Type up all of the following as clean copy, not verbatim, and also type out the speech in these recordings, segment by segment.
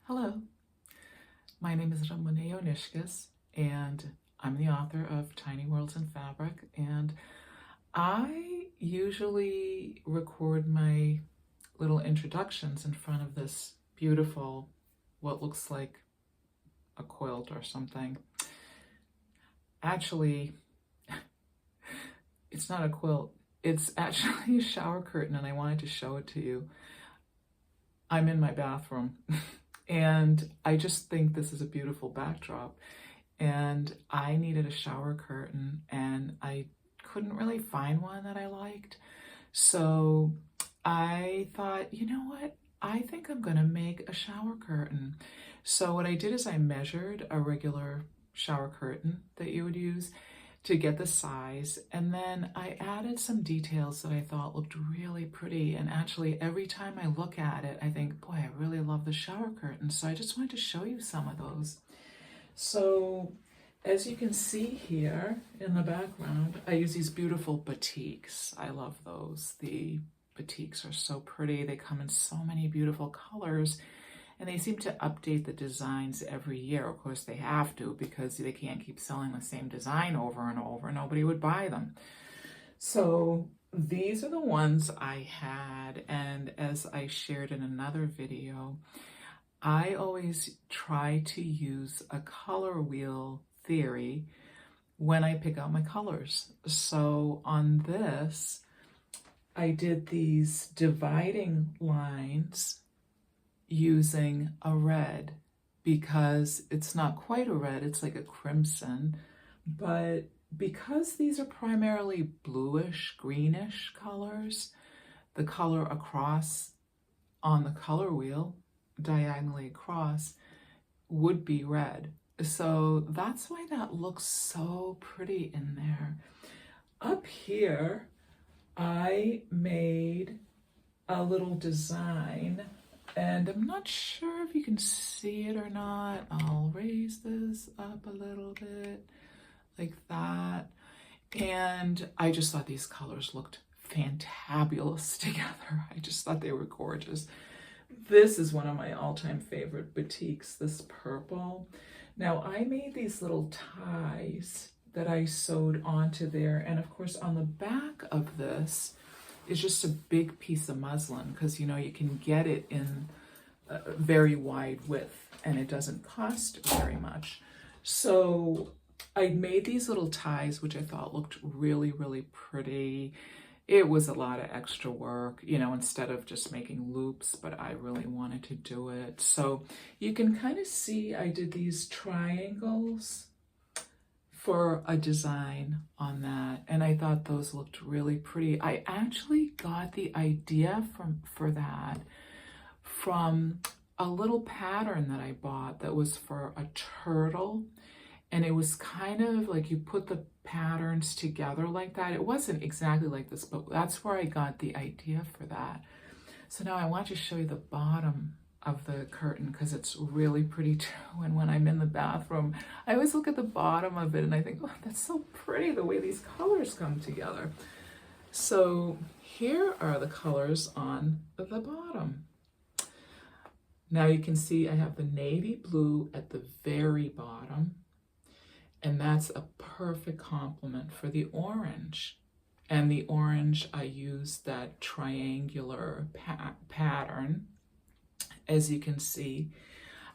Hello, my name is Ramune Jauniskis, and I'm the author of Tiny Worlds in Fabric, and I usually record my little introductions in front of this beautiful, what looks like a quilt or something. Actually, it's not a quilt, it's actually a shower curtain, and I wanted to show it to you. I'm in my bathroom. And I just think this is a beautiful backdrop. And I needed a shower curtain and I couldn't really find one that I liked. So I thought, you know what? I think I'm gonna make a shower curtain. So what I did is I measured a regular shower curtain that you would use to get the size, and then I added some details that I thought looked really pretty, and actually every time I look at it I think, boy, I really love the shower curtain. So I just wanted to show you some of those. So as you can see here in the background, I use these beautiful batiks. I love those. The batiks are so pretty. They come in so many beautiful colors, and they seem to update the designs every year. Of course, they have to, because they can't keep selling the same design over and over. Nobody would buy them. So these are the ones I had, and as I shared in another video, I always try to use a color wheel theory when I pick out my colors. So on this, I did these dividing lines using a red, because it's not quite a red, it's like a crimson, but because these are primarily bluish, greenish colors, the color across on the color wheel, diagonally across, would be red. So that's why that looks so pretty in there. Up here, I made a little design, and I'm not sure if you can see it or not. I'll raise this up a little bit like that. And I just thought these colors looked fantabulous together. I just thought they were gorgeous. This is one of my all-time favorite batiks, this purple. Now I made these little ties that I sewed onto there, and of course on the back of this is just a big piece of muslin, because you know you can get it in a very wide width and it doesn't cost very much. So I made these little ties, which I thought looked really, really pretty. It was a lot of extra work, you know, instead of just making loops, but I really wanted to do it. So you can kind of see I did these triangles for a design on that, and I thought those looked really pretty. I actually got the idea for that from a little pattern that I bought that was for a turtle, and it was kind of like you put the patterns together like that. It wasn't exactly like this, but that's where I got the idea for that. So now I want to show you the bottom of the curtain, because it's really pretty too. And when I'm in the bathroom, I always look at the bottom of it and I think, oh, that's so pretty, the way these colors come together. So here are the colors on the bottom. Now you can see I have the navy blue at the very bottom, and that's a perfect complement for the orange. And the orange, I used that triangular pattern. As you can see,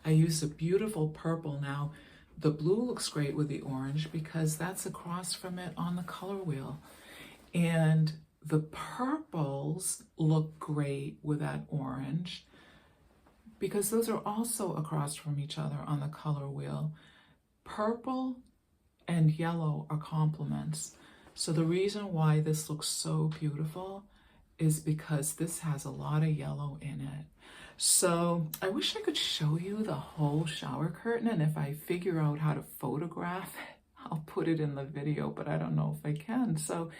I used a beautiful purple. Now, the blue looks great with the orange because that's across from it on the color wheel. And the purples look great with that orange because those are also across from each other on the color wheel. Purple and yellow are complements. So the reason why this looks so beautiful is because this has a lot of yellow in it. So I wish I could show you the whole shower curtain, and if I figure out how to photograph it, I'll put it in the video, but I don't know if I can. So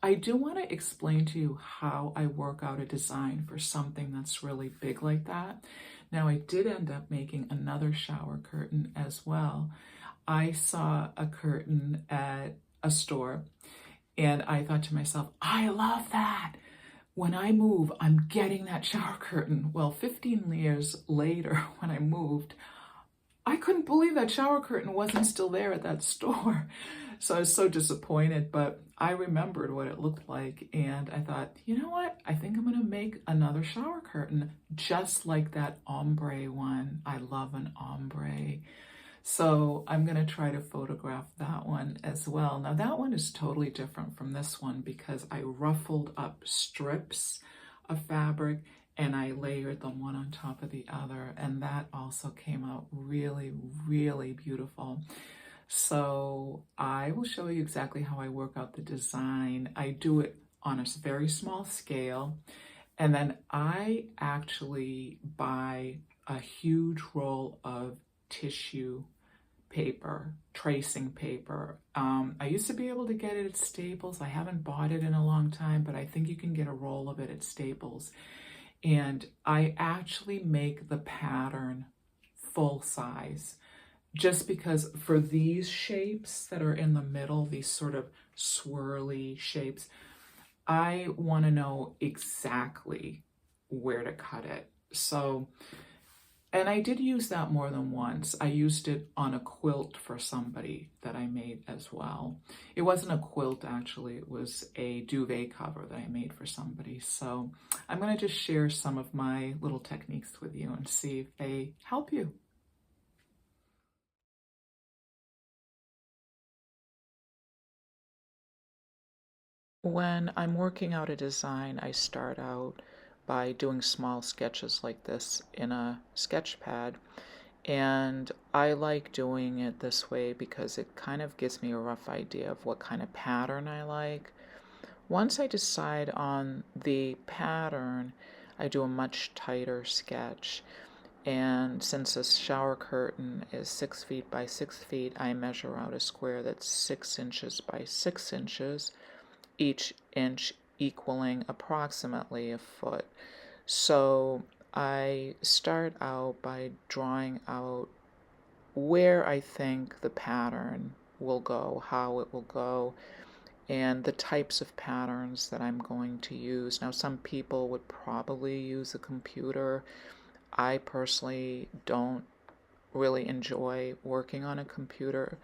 I do want to explain to you how I work out a design for something that's really big like that. Now I did end up making another shower curtain as well. I saw a curtain at a store and I thought to myself, I love that. when I move, I'm getting that shower curtain. Well, 15 years later, when I moved, I couldn't believe that shower curtain wasn't still there at that store. So I was so disappointed, but I remembered what it looked like, and I thought, you know what? I think I'm gonna make another shower curtain just like that ombre one. I love an ombre. So I'm gonna try to photograph that one as well. Now that one is totally different from this one because I ruffled up strips of fabric and I layered them one on top of the other, and that also came out really, really beautiful. So I will show you exactly how I work out the design. I do it on a very small scale, and then I actually buy a huge roll of tissue paper, tracing paper. I used to be able to get it at Staples. I haven't bought it in a long time, but I think you can get a roll of it at Staples. And I actually make the pattern full size just because for these shapes that are in the middle, these sort of swirly shapes, I want to know exactly where to cut it. So, and I did use that more than once. I used it on a quilt for somebody that I made as well. It wasn't a quilt, actually. It was a duvet cover that I made for somebody. So I'm going to just share some of my little techniques with you and see if they help you. When I'm working out a design, I start out by doing small sketches like this in a sketch pad. And I like doing it this way because it kind of gives me a rough idea of what kind of pattern I like. Once I decide on the pattern, I do a much tighter sketch. And since a shower curtain is 6 feet by 6 feet, I measure out a square that's 6 inches by 6 inches, each inch equaling approximately a foot. So I start out by drawing out where I think the pattern will go, how it will go, and the types of patterns that I'm going to use. Now, some people would probably use a computer. I personally don't really enjoy working on a computer,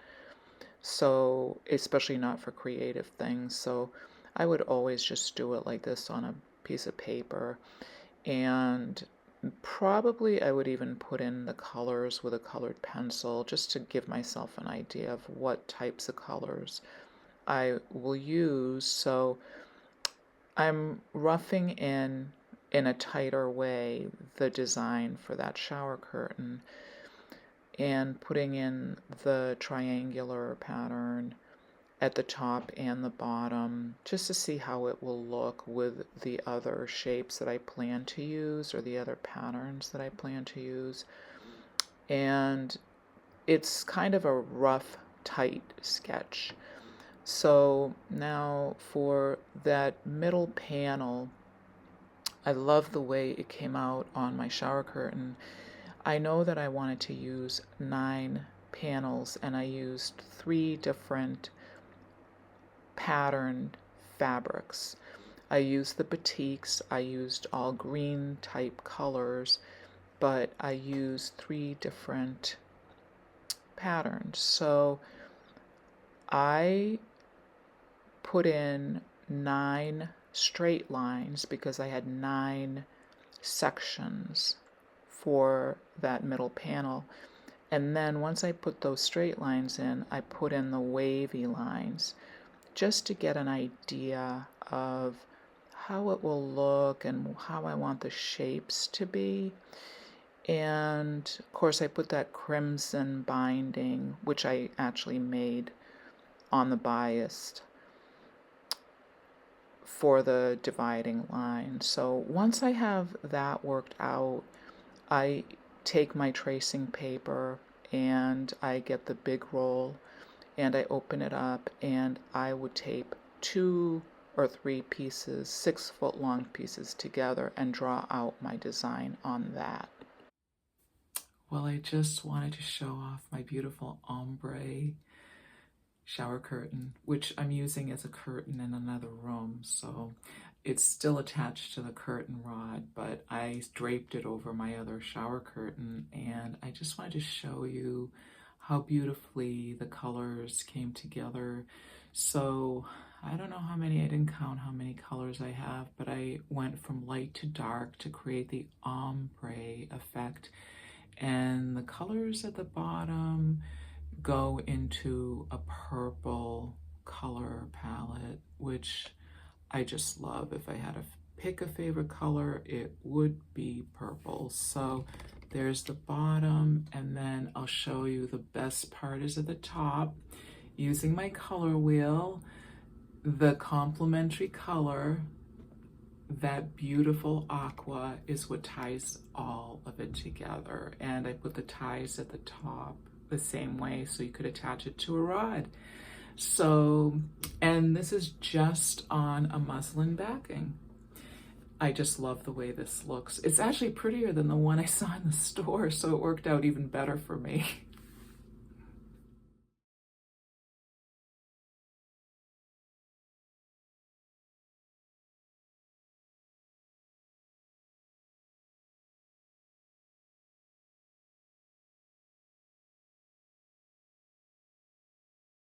so especially not for creative things. So I would always just do it like this on a piece of paper, and probably I would even put in the colors with a colored pencil just to give myself an idea of what types of colors I will use. So I'm roughing in a tighter way the design for that shower curtain and putting in the triangular pattern at the top and the bottom just to see how it will look with the other shapes that I plan to use or the other patterns that I plan to use. And it's kind of a rough, tight sketch. So now for that middle panel, I love the way it came out on my shower curtain. I know that I wanted to use 9 panels, and I used 3 different patterned fabrics. I used the batiks, I used all green type colors, but I used 3 different patterns. So I put in 9 straight lines because I had 9 sections for that middle panel. And then once I put those straight lines in, I put in the wavy lines just to get an idea of how it will look and how I want the shapes to be. And of course I put that crimson binding, which I actually made on the bias for the dividing line. So once I have that worked out, I take my tracing paper and I get the big roll and I open it up and I would tape 2 or 3 pieces, 6-foot long pieces together and draw out my design on that. Well, I just wanted to show off my beautiful ombre shower curtain, which I'm using as a curtain in another room. So It's still attached to the curtain rod, but I draped it over my other shower curtain, and I just wanted to show you how beautifully the colors came together. So I don't know how many, I didn't count how many colors I have, but I went from light to dark to create the ombre effect. And the colors at the bottom go into a purple color palette, which I just love. If I had to pick a favorite color, it would be purple. So there's the bottom, and then I'll show you the best part is at the top. Using my color wheel, the complementary color, that beautiful aqua, is what ties all of it together. And I put the ties at the top the same way so you could attach it to a rod. So, and this is just on a muslin backing. I just love the way this looks. It's actually prettier than the one I saw in the store, so it worked out even better for me.